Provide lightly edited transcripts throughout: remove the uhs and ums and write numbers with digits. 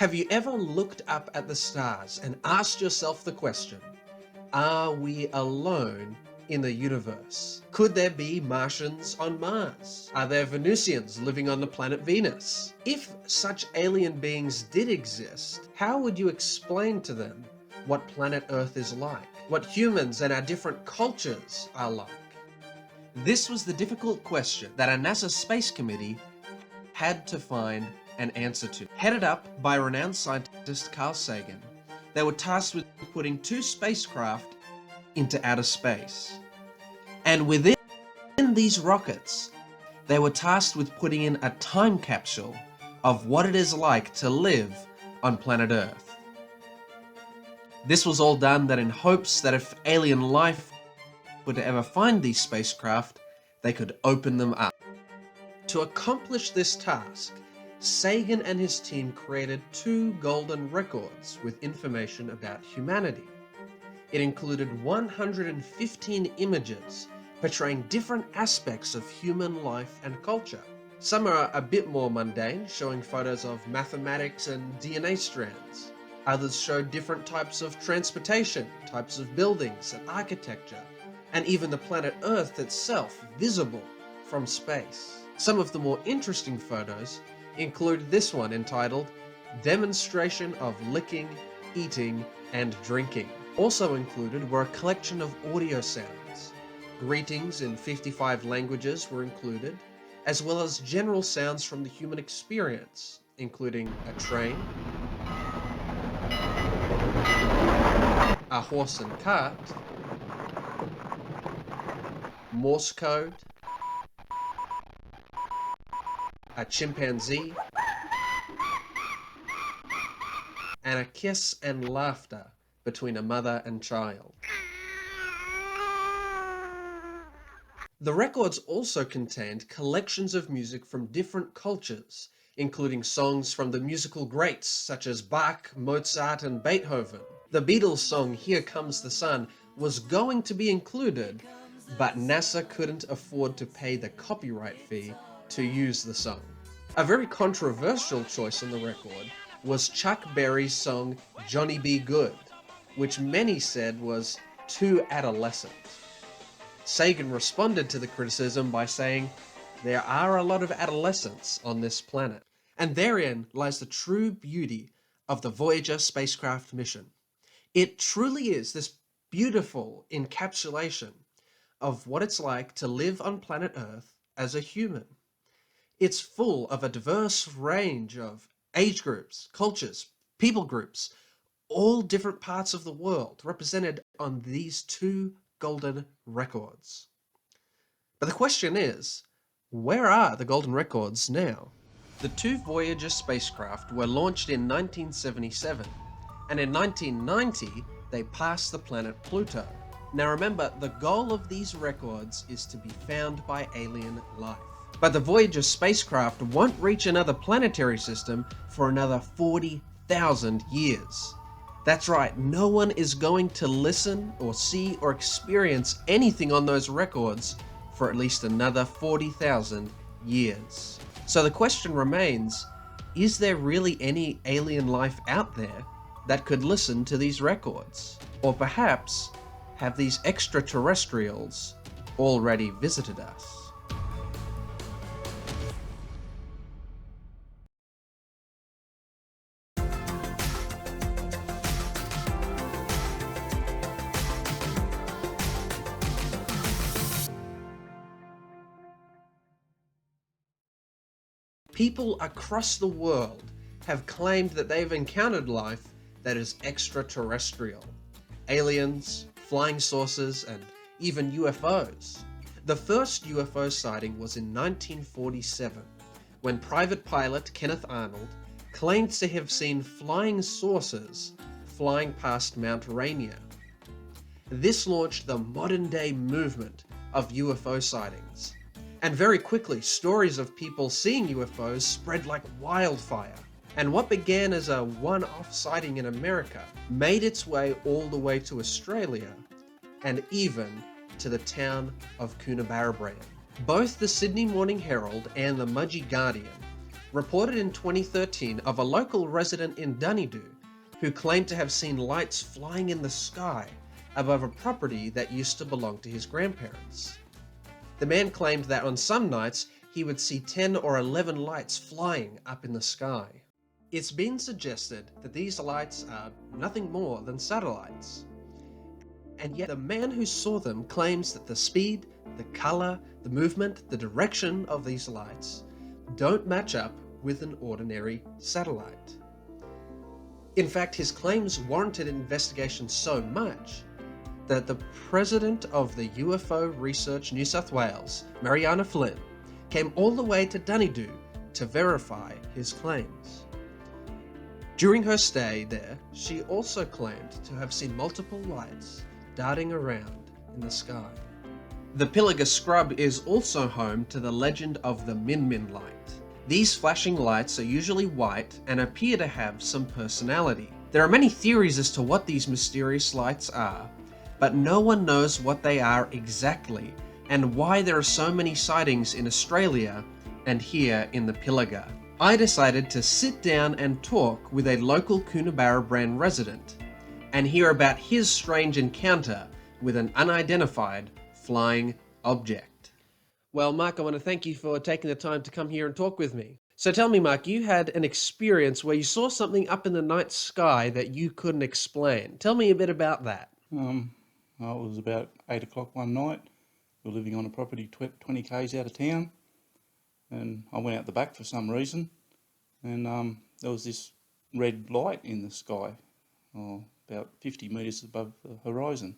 Have you ever looked up at the stars and asked yourself the question, are we alone in the universe? Could there be Martians on Mars? Are there Venusians living on the planet Venus? If such alien beings did exist, how would you explain to them what planet Earth is like? What humans and our different cultures are like? This was the difficult question that a NASA Space Committee had to find an answer to. Headed up by renowned scientist Carl Sagan, they were tasked with putting 2 spacecraft into outer space. And within these rockets, they were tasked with putting in a time capsule of what it is like to live on planet Earth. This was all done in hopes that if alien life were to ever find these spacecraft, they could open them up. To accomplish this task, Sagan and his team created 2 golden records with information about humanity. It included 115 images portraying different aspects of human life and culture. Some are a bit more mundane, showing photos of mathematics and DNA strands. Others show different types of transportation, types of buildings and architecture, and even the planet Earth itself visible from space. Some of the more interesting photos include this one entitled Demonstration of Licking, Eating, and Drinking. Also included were a collection of audio sounds. Greetings in 55 languages were included, as well as general sounds from the human experience, including a train, a horse and cart, Morse code, a chimpanzee, and a kiss and laughter between a mother and child. The records also contained collections of music from different cultures, including songs from the musical greats such as Bach, Mozart, and Beethoven. The Beatles song Here Comes the Sun was going to be included, but NASA couldn't afford to pay the copyright fee to use the song. A very controversial choice on the record was Chuck Berry's song Johnny Be Good, which many said was too adolescent. Sagan responded to the criticism by saying, "There are a lot of adolescents on this planet." And therein lies the true beauty of the Voyager spacecraft mission. It truly is this beautiful encapsulation of what it's like to live on planet Earth as a human. It's full of a diverse range of age groups, cultures, people groups, all different parts of the world represented on these 2 golden records. But the question is, where are the golden records now? The 2 Voyager spacecraft were launched in 1977, and in 1990 they passed the planet Pluto. Now remember, the goal of these records is to be found by alien life. But the Voyager spacecraft won't reach another planetary system for another 40,000 years. That's right, no one is going to listen or see or experience anything on those records for at least another 40,000 years. So the question remains, is there really any alien life out there that could listen to these records? Or perhaps, have these extraterrestrials already visited us? People across the world have claimed that they've encountered life that is extraterrestrial. Aliens, flying saucers, and even UFOs. The first UFO sighting was in 1947, when private pilot Kenneth Arnold claimed to have seen flying saucers flying past Mount Rainier. This launched the modern-day movement of UFO sightings. And very quickly, stories of people seeing UFOs spread like wildfire. And what began as a one-off sighting in America made its way all the way to Australia, and even to the town of Coonabarabran. Both the Sydney Morning Herald and the Mudgee Guardian reported in 2013 of a local resident in Dunedoo who claimed to have seen lights flying in the sky above a property that used to belong to his grandparents. The man claimed that on some nights he would see 10 or 11 lights flying up in the sky. It's been suggested that these lights are nothing more than satellites. And yet the man who saw them claims that the speed, the color, the movement, the direction of these lights don't match up with an ordinary satellite. In fact, his claims warranted investigation so much that the president of the UFO Research New South Wales, Mariana Flynn, came all the way to Dunedoo to verify his claims. During her stay there, she also claimed to have seen multiple lights darting around in the sky. The Pilliga Scrub is also home to the legend of the Min Min light. These flashing lights are usually white and appear to have some personality. There are many theories as to what these mysterious lights are, but no one knows what they are exactly and why there are so many sightings in Australia and here in the Pilliga. I decided to sit down and talk with a local Coonabarabran resident and hear about his strange encounter with an unidentified flying object. Well, Mark, I want to thank you for taking the time to come here and talk with me. So tell me, Mark, you had an experience where you saw something up in the night sky that you couldn't explain. Tell me a bit about that. Well, it was about 8 o'clock one night. We were living on a property 20 k's out of town, and I went out the back for some reason, and there was this red light in the sky, about 50 metres above the horizon.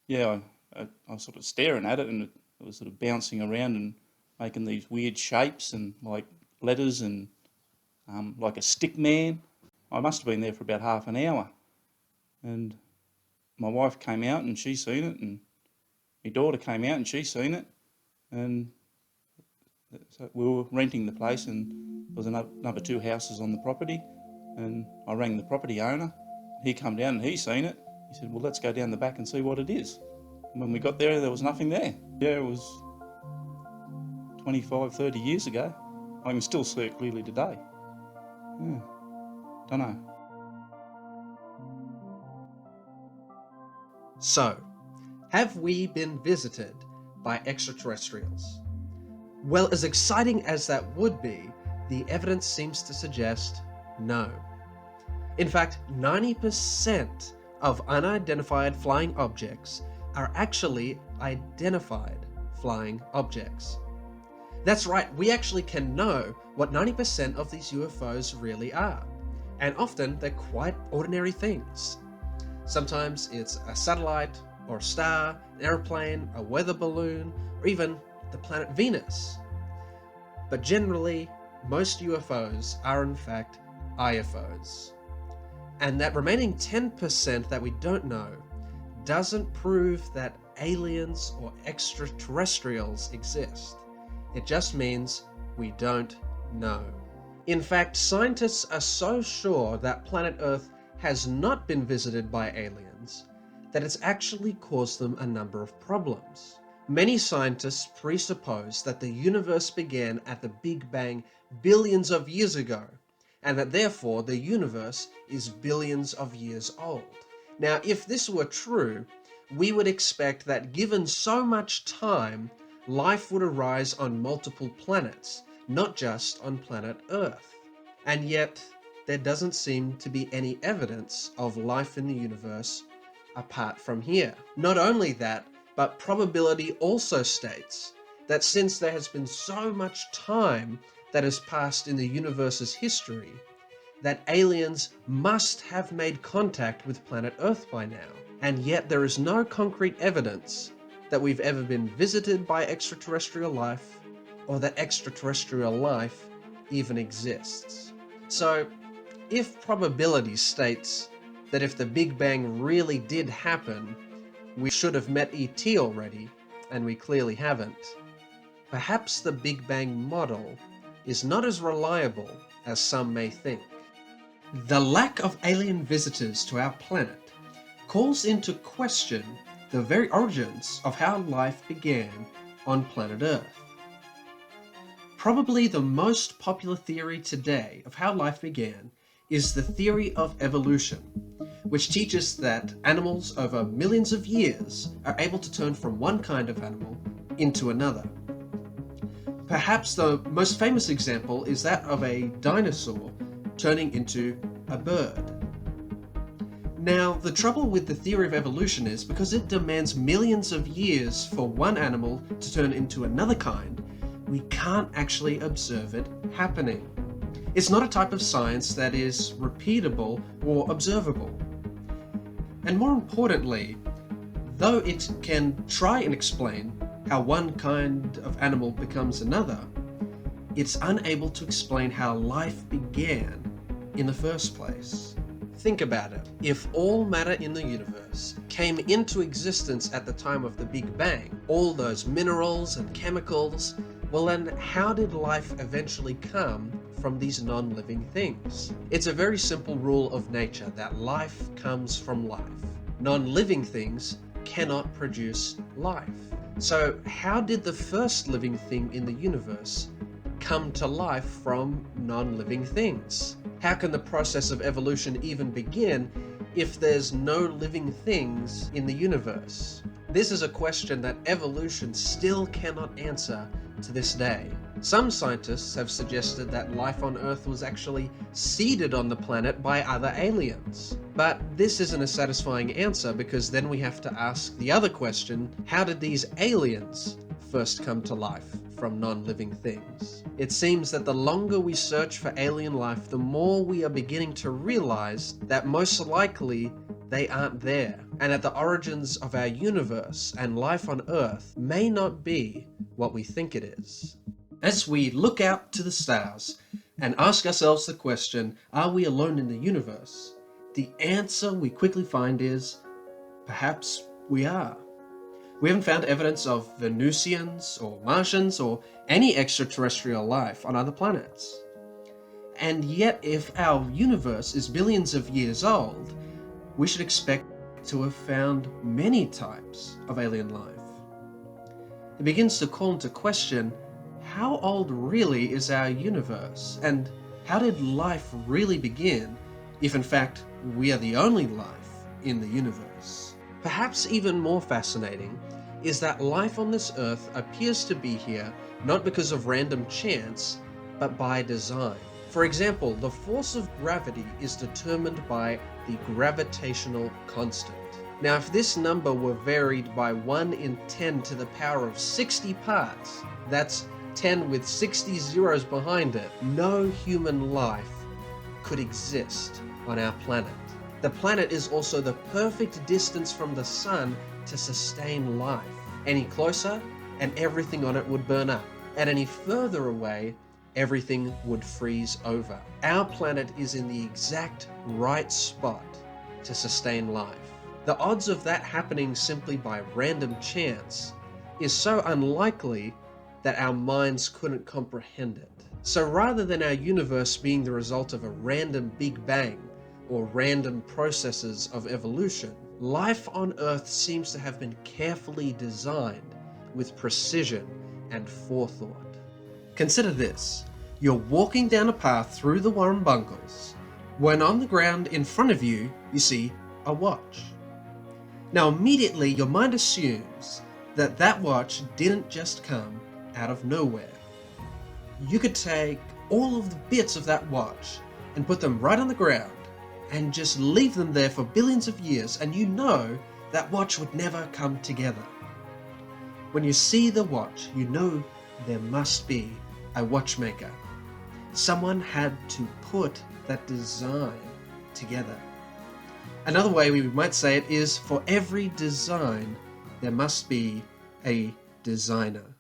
Yeah, I was sort of staring at it, and it was sort of bouncing around and making these weird shapes and like letters and like a stick man. I must have been there for about half an hour, and my wife came out and she seen it, and my daughter came out and she seen it, and so we were renting the place, and there was another 2 houses on the property, and I rang the property owner. He come down and he seen it. He said, well, let's go down the back and see what it is. And when we got there was nothing there. Yeah, it was 25, 30 years ago. I can still see it clearly today. Yeah, don't know. So, have we been visited by extraterrestrials? Well, as exciting as that would be, the evidence seems to suggest no. In fact, 90% of unidentified flying objects are actually identified flying objects. That's right, we actually can know what 90% of these UFOs really are, and often they're quite ordinary things. Sometimes it's a satellite or a star, an airplane, a weather balloon, or even the planet Venus. But generally, most UFOs are in fact IFOs. And that remaining 10% that we don't know doesn't prove that aliens or extraterrestrials exist. It just means we don't know. In fact, scientists are so sure that planet Earth has not been visited by aliens that it's actually caused them a number of problems. Many scientists presuppose that the universe began at the Big Bang billions of years ago, and that therefore the universe is billions of years old. Now, if this were true, we would expect that given so much time, life would arise on multiple planets, not just on planet Earth. And yet, there doesn't seem to be any evidence of life in the universe apart from here. Not only that, but probability also states that since there has been so much time that has passed in the universe's history, that aliens must have made contact with planet Earth by now. And yet there is no concrete evidence that we've ever been visited by extraterrestrial life, or that extraterrestrial life even exists. So, if probability states that if the Big Bang really did happen, we should have met ET already, and we clearly haven't, perhaps the Big Bang model is not as reliable as some may think. The lack of alien visitors to our planet calls into question the very origins of how life began on planet Earth. Probably the most popular theory today of how life began is the theory of evolution, which teaches that animals over millions of years are able to turn from one kind of animal into another. Perhaps the most famous example is that of a dinosaur turning into a bird. Now, the trouble with the theory of evolution is because it demands millions of years for one animal to turn into another kind, we can't actually observe it happening. It's not a type of science that is repeatable or observable. And more importantly, though it can try and explain how one kind of animal becomes another, it's unable to explain how life began in the first place. Think about it. If all matter in the universe came into existence at the time of the Big Bang, all those minerals and chemicals, well then how did life eventually come from these non-living things? It's a very simple rule of nature that life comes from life. Non-living things cannot produce life. So how did the first living thing in the universe come to life from non-living things? How can the process of evolution even begin if there's no living things in the universe? This is a question that evolution still cannot answer to this day. Some scientists have suggested that life on Earth was actually seeded on the planet by other aliens. But this isn't a satisfying answer because then we have to ask the other question, how did these aliens first come to life from non-living things? It seems that the longer we search for alien life, the more we are beginning to realize that most likely they aren't there, and that the origins of our universe and life on Earth may not be what we think it is. As we look out to the stars and ask ourselves the question, are we alone in the universe? The answer we quickly find is, perhaps we are. We haven't found evidence of Venusians or Martians or any extraterrestrial life on other planets. And yet, if our universe is billions of years old, we should expect to have found many types of alien life. It begins to call into question, how old really is our universe? And how did life really begin, if in fact we are the only life in the universe? Perhaps even more fascinating is that life on this Earth appears to be here not because of random chance, but by design. For example, the force of gravity is determined by the gravitational constant. Now, if this number were varied by 1 in 10 to the power of 60 parts, that's 10 with 60 zeros behind it, no human life could exist on our planet. The planet is also the perfect distance from the sun to sustain life. Any closer, and everything on it would burn up. At any further away, everything would freeze over. Our planet is in the exact right spot to sustain life. The odds of that happening simply by random chance is so unlikely that our minds couldn't comprehend it. So rather than our universe being the result of a random Big Bang or random processes of evolution, life on Earth seems to have been carefully designed with precision and forethought. Consider this. You're walking down a path through the Warrumbungles when on the ground in front of you, you see a watch. Now immediately your mind assumes that that watch didn't just come out of nowhere. You could take all of the bits of that watch and put them right on the ground and just leave them there for billions of years, and you know that watch would never come together. When you see the watch, you know there must be a watchmaker. Someone had to put that design together. Another way we might say it is, for every design, there must be a designer.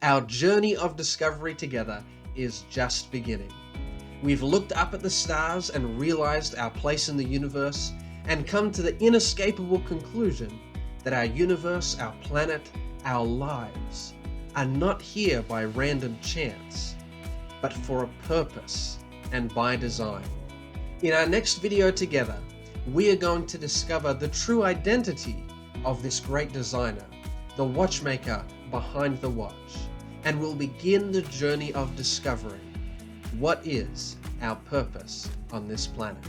Our journey of discovery together is just beginning. We've looked up at the stars and realized our place in the universe and come to the inescapable conclusion that our universe, our planet, our lives are not here by random chance, but for a purpose and by design. In our next video together, we are going to discover the true identity of this great designer, the watchmaker behind the watch. and we'll begin the journey of discovering what is our purpose on this planet.